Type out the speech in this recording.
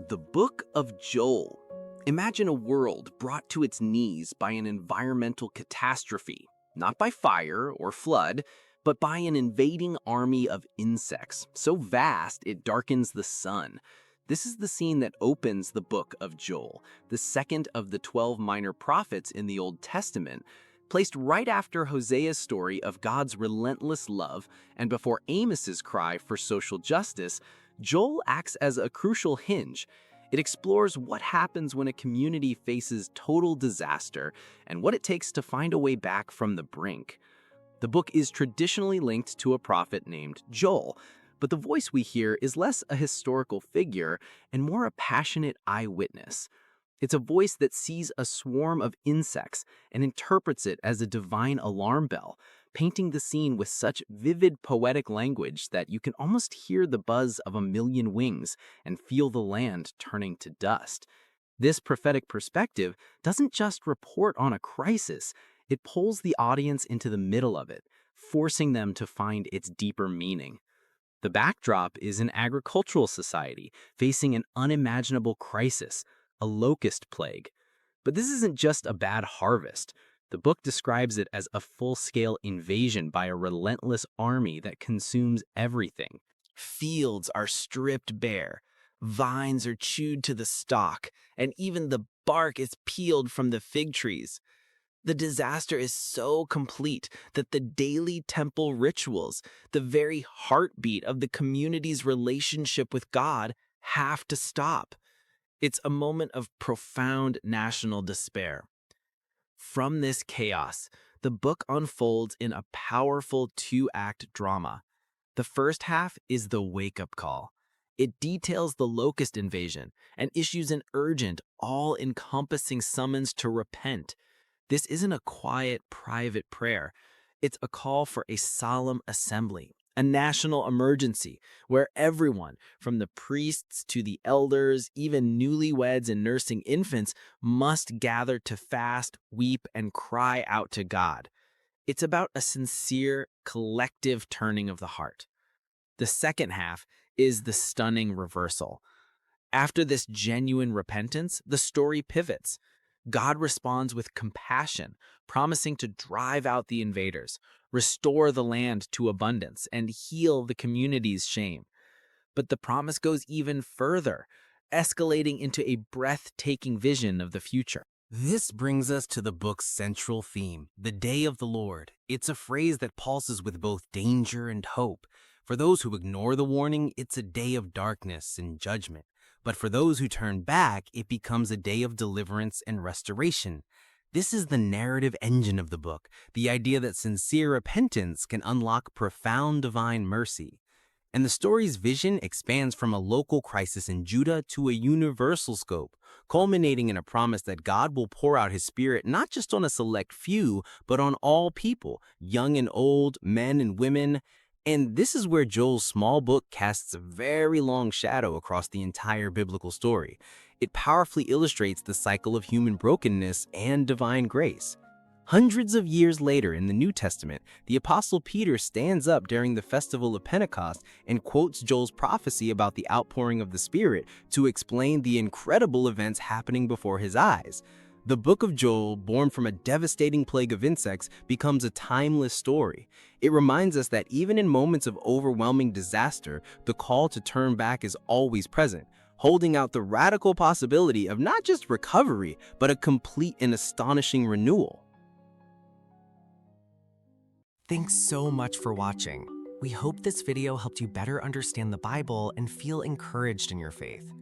The Book of Joel. Imagine a world brought to its knees by an environmental catastrophe, not by fire or flood, but by an invading army of insects, so vast it darkens the sun. This is the scene that opens the Book of Joel, the second of the 12 minor prophets in the Old Testament, placed right after Hosea's story of God's relentless love and before Amos's cry for social justice. Joel acts as a crucial hinge. It explores what happens when a community faces total disaster and what it takes to find a way back from the brink. The book is traditionally linked to a prophet named Joel, but the voice we hear is less a historical figure and more a passionate eyewitness. It's a voice that sees a swarm of insects and interprets it as a divine alarm bell, painting the scene with such vivid poetic language that you can almost hear the buzz of a million wings and feel the land turning to dust. This prophetic perspective doesn't just report on a crisis, it pulls the audience into the middle of it, forcing them to find its deeper meaning. The backdrop is an agricultural society facing an unimaginable crisis, a locust plague. But this isn't just a bad harvest. The book describes it as a full-scale invasion by a relentless army that consumes everything. Fields are stripped bare, vines are chewed to the stalk, and even the bark is peeled from the fig trees. The disaster is so complete that the daily temple rituals, the very heartbeat of the community's relationship with God, have to stop. It's a moment of profound national despair. From this chaos, the book unfolds in a powerful two-act drama. The first half is the wake-up call. It details the locust invasion and issues an urgent, all-encompassing summons to repent. This isn't a quiet, private prayer. It's a call for a solemn assembly, a national emergency where everyone, from the priests to the elders, even newlyweds and nursing infants, must gather to fast, weep, and cry out to God. It's about a sincere, collective turning of the heart. The second half is the stunning reversal. After this genuine repentance, the story pivots. God responds with compassion, promising to drive out the invaders, restore the land to abundance, and heal the community's shame. But the promise goes even further, escalating into a breathtaking vision of the future. This brings us to the book's central theme, the day of the Lord. It's a phrase that pulses with both danger and hope. For those who ignore the warning, it's a day of darkness and judgment. But for those who turn back, it becomes a day of deliverance and restoration. This is the narrative engine of the book, the idea that sincere repentance can unlock profound divine mercy. And the story's vision expands from a local crisis in Judah to a universal scope, culminating in a promise that God will pour out his Spirit not just on a select few, but on all people, young and old, men and women. And this is where Joel's small book casts a very long shadow across the entire biblical story. It powerfully illustrates the cycle of human brokenness and divine grace. Hundreds of years later in the New Testament, the Apostle Peter stands up during the festival of Pentecost and quotes Joel's prophecy about the outpouring of the Spirit to explain the incredible events happening before his eyes. The book of Joel, born from a devastating plague of insects, becomes a timeless story. It reminds us that even in moments of overwhelming disaster, the call to turn back is always present, holding out the radical possibility of not just recovery, but a complete and astonishing renewal. Thanks so much for watching. We hope this video helped you better understand the Bible and feel encouraged in your faith.